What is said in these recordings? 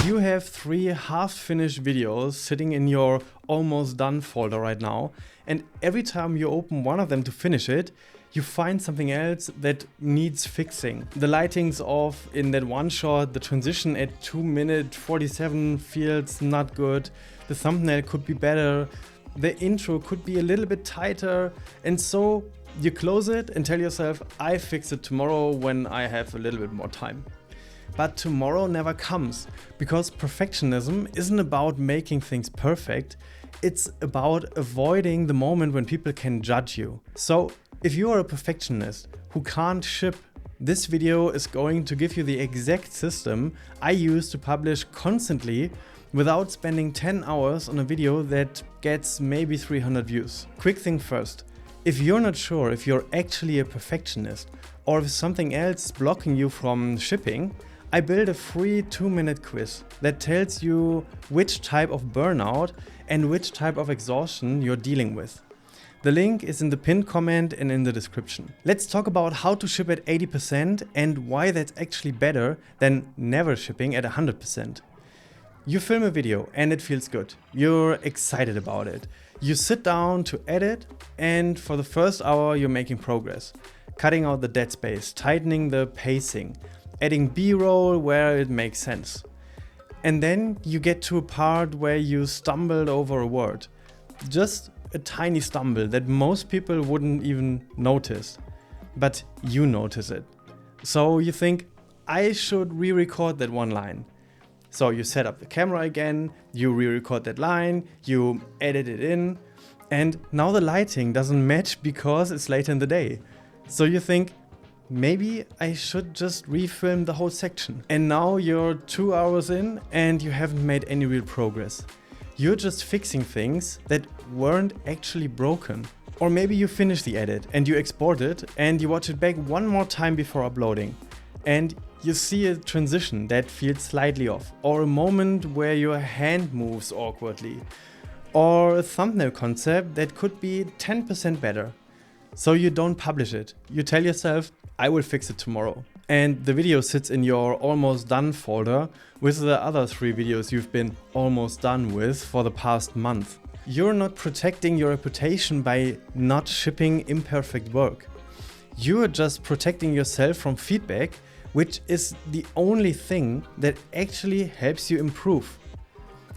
You have 3 half-finished videos sitting in your almost done folder right now, and every time you open one of them to finish it, you find something else that needs fixing. The lighting's off in that one shot, the transition at 2:47 feels not good, the thumbnail could be better, the intro could be a little bit tighter, and so you close it and tell yourself, I fix it tomorrow when I have a little bit more time. But tomorrow never comes, because perfectionism isn't about making things perfect, it's about avoiding the moment when people can judge you. So if you are a perfectionist who can't ship, this video is going to give you the exact system I use to publish constantly without spending 10 hours on a video that gets maybe 300 views. Quick thing first, if you're not sure if you're actually a perfectionist or if something else is blocking you from shipping, I built a free 2-minute quiz that tells you which type of burnout and which type of exhaustion you're dealing with. The link is in the pinned comment and in the description. Let's talk about how to ship at 80% and why that's actually better than never shipping at 100%. You film a video and it feels good. You're excited about it. You sit down to edit, and for the first hour you're making progress. Cutting out the dead space, tightening the pacing, adding B-roll where it makes sense. And then you get to a part where you stumbled over a word. Just a tiny stumble that most people wouldn't even notice. But you notice it. So you think, I should re-record that one line. So you set up the camera again, you re-record that line, you edit it in, and now the lighting doesn't match because it's late in the day. So you think, maybe I should just refilm the whole section. And now you're 2 hours in and you haven't made any real progress. You're just fixing things that weren't actually broken. Or maybe you finish the edit and you export it and you watch it back one more time before uploading. And you see a transition that feels slightly off, or a moment where your hand moves awkwardly, or a thumbnail concept that could be 10% better. So you don't publish it. You tell yourself, I will fix it tomorrow. And the video sits in your almost done folder with the other 3 videos you've been almost done with for the past month. You're not protecting your reputation by not shipping imperfect work. You're just protecting yourself from feedback, which is the only thing that actually helps you improve.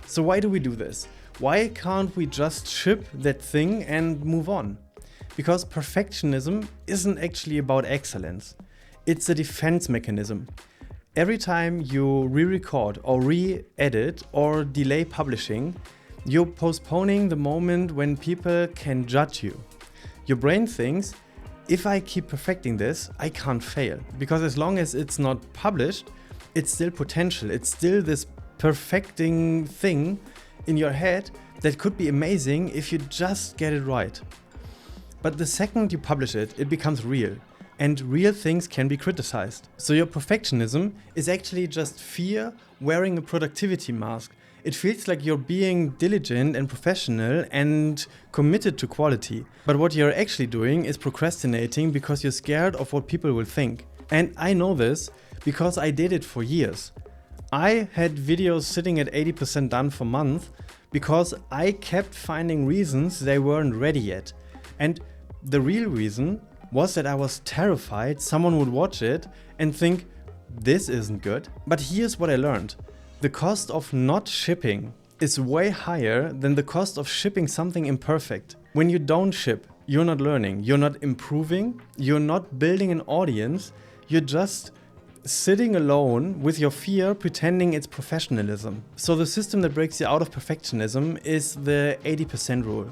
So why do we do this? Why can't we just ship that thing and move on? Because perfectionism isn't actually about excellence. It's a defense mechanism. Every time you re-record or re-edit or delay publishing, you're postponing the moment when people can judge you. Your brain thinks, if I keep perfecting this, I can't fail. Because as long as it's not published, it's still potential. It's still this perfecting thing in your head that could be amazing if you just get it right. But the second you publish it, it becomes real. And real things can be criticized. So your perfectionism is actually just fear wearing a productivity mask. It feels like you're being diligent and professional and committed to quality. But what you're actually doing is procrastinating because you're scared of what people will think. And I know this because I did it for years. I had videos sitting at 80% done for months because I kept finding reasons they weren't ready yet. And the real reason was that I was terrified someone would watch it and think, this isn't good. But here's what I learned. The cost of not shipping is way higher than the cost of shipping something imperfect. When you don't ship, you're not learning, you're not improving, you're not building an audience, you're just sitting alone with your fear pretending it's professionalism. So the system that breaks you out of perfectionism is the 80% rule.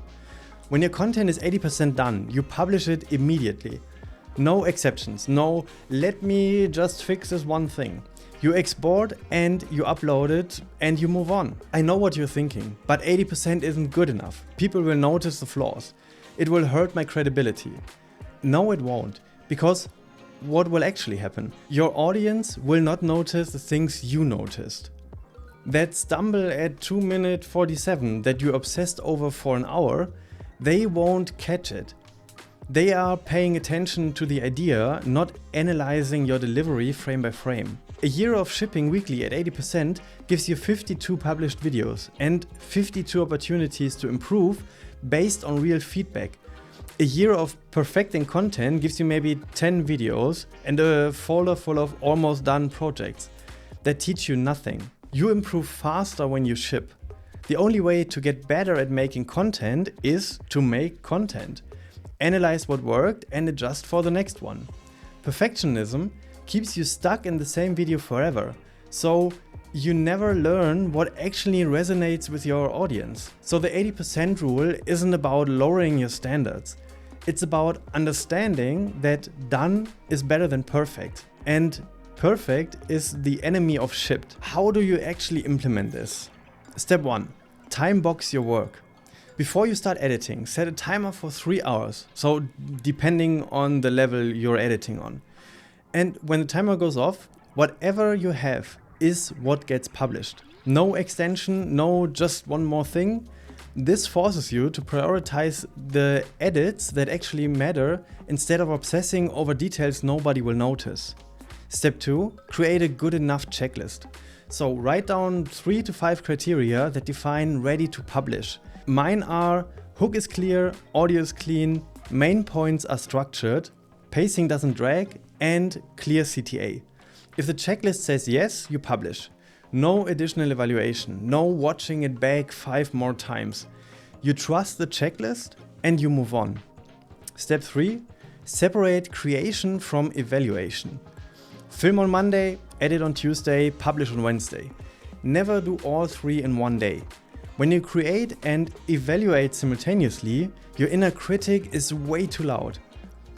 When your content is 80% done, you publish it immediately. No exceptions, no, let me just fix this one thing. You export and you upload it and you move on. I know what you're thinking, but 80% isn't good enough. People will notice the flaws. It will hurt my credibility. No, it won't, because what will actually happen? Your audience will not notice the things you noticed. That stumble at 2:47 that you obsessed over for an hour, they won't catch it. They are paying attention to the idea, not analyzing your delivery frame by frame. A year of shipping weekly at 80% gives you 52 published videos and 52 opportunities to improve based on real feedback. A year of perfecting content gives you maybe 10 videos and a folder full of almost done projects that teach you nothing. You improve faster when you ship. The only way to get better at making content is to make content. Analyze what worked and adjust for the next one. Perfectionism keeps you stuck in the same video forever, so you never learn what actually resonates with your audience. So the 80% rule isn't about lowering your standards. It's about understanding that done is better than perfect, and perfect is the enemy of shipped. How do you actually implement this? Step 1. Time box your work. Before you start editing, set a timer for 3 hours, so depending on the level you're editing on. And when the timer goes off, whatever you have is what gets published. No extension, no just one more thing. This forces you to prioritize the edits that actually matter instead of obsessing over details nobody will notice. Step 2. Create a good enough checklist. So write down 3 to 5 criteria that define ready to publish. Mine are: hook is clear, audio is clean, main points are structured, pacing doesn't drag, and clear CTA. If the checklist says yes, you publish. No additional evaluation, no watching it back 5 more times. You trust the checklist and you move on. Step 3. Separate creation from evaluation. Film on Monday, edit on Tuesday, publish on Wednesday. Never do all 3 in one day. When you create and evaluate simultaneously, your inner critic is way too loud.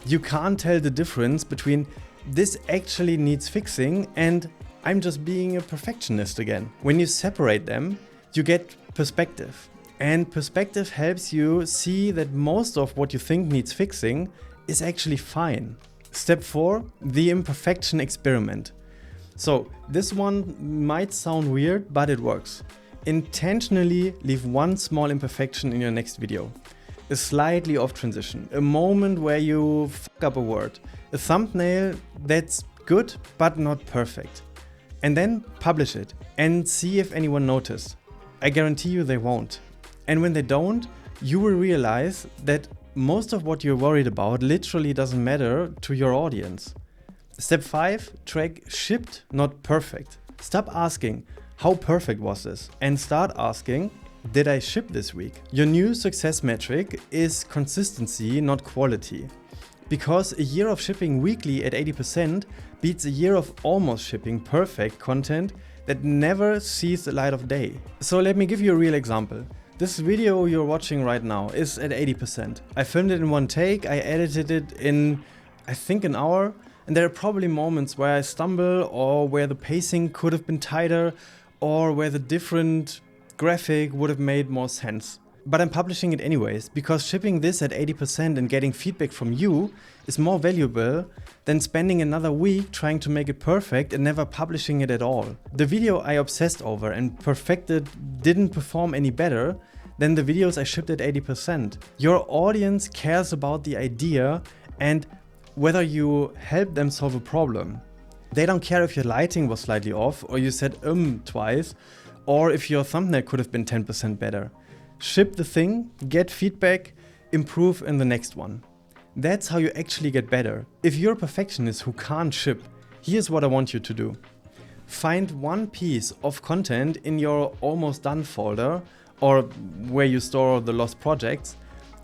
You can't tell the difference between this actually needs fixing and I'm just being a perfectionist again. When you separate them, you get perspective. And perspective helps you see that most of what you think needs fixing is actually fine. Step 4, the imperfection experiment. So this one might sound weird, but it works. Intentionally leave one small imperfection in your next video. A slightly off transition, a moment where you fuck up a word, a thumbnail that's good but not perfect. And then publish it and see if anyone noticed. I guarantee you they won't. And when they don't, you will realize that most of what you're worried about literally doesn't matter to your audience. Step 5, track shipped, not perfect. Stop asking, how perfect was this? And start asking, did I ship this week? Your new success metric is consistency, not quality. Because a year of shipping weekly at 80% beats a year of almost shipping perfect content that never sees the light of day. So let me give you a real example. This video you're watching right now is at 80%. I filmed it in one take, I edited it in, I think, an hour. And there are probably moments where I stumble or where the pacing could have been tighter or where the different graphic would have made more sense. But I'm publishing it anyways, because shipping this at 80% and getting feedback from you is more valuable than spending another week trying to make it perfect and never publishing it at all. The video I obsessed over and perfected didn't perform any better than the videos I shipped at 80%. Your audience cares about the idea and whether you help them solve a problem. They don't care if your lighting was slightly off or you said twice, or if your thumbnail could have been 10% better. Ship the thing, get feedback, improve in the next one. That's how you actually get better. If you're a perfectionist who can't ship, here's what I want you to do. Find one piece of content in your almost done folder or where you store the lost projects.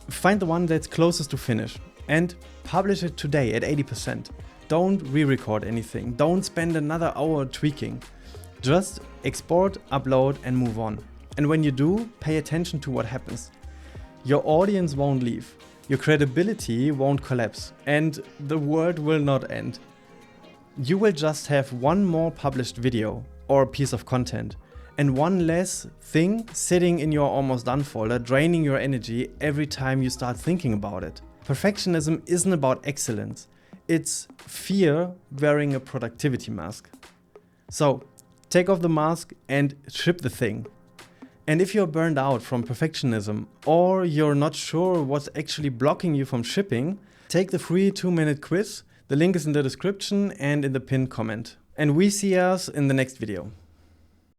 Find the one that's closest to finish and publish it today at 80%. Don't re-record anything. Don't spend another hour tweaking. Just export, upload, and move on. And when you do, pay attention to what happens. Your audience won't leave. Your credibility won't collapse. And the world will not end. You will just have one more published video or piece of content and one less thing sitting in your almost done folder, draining your energy every time you start thinking about it. Perfectionism isn't about excellence. It's fear wearing a productivity mask. So take off the mask and ship the thing. And if you're burned out from perfectionism or you're not sure what's actually blocking you from shipping, take the free 2-minute quiz. The link is in the description and in the pinned comment. and we see us in the next video.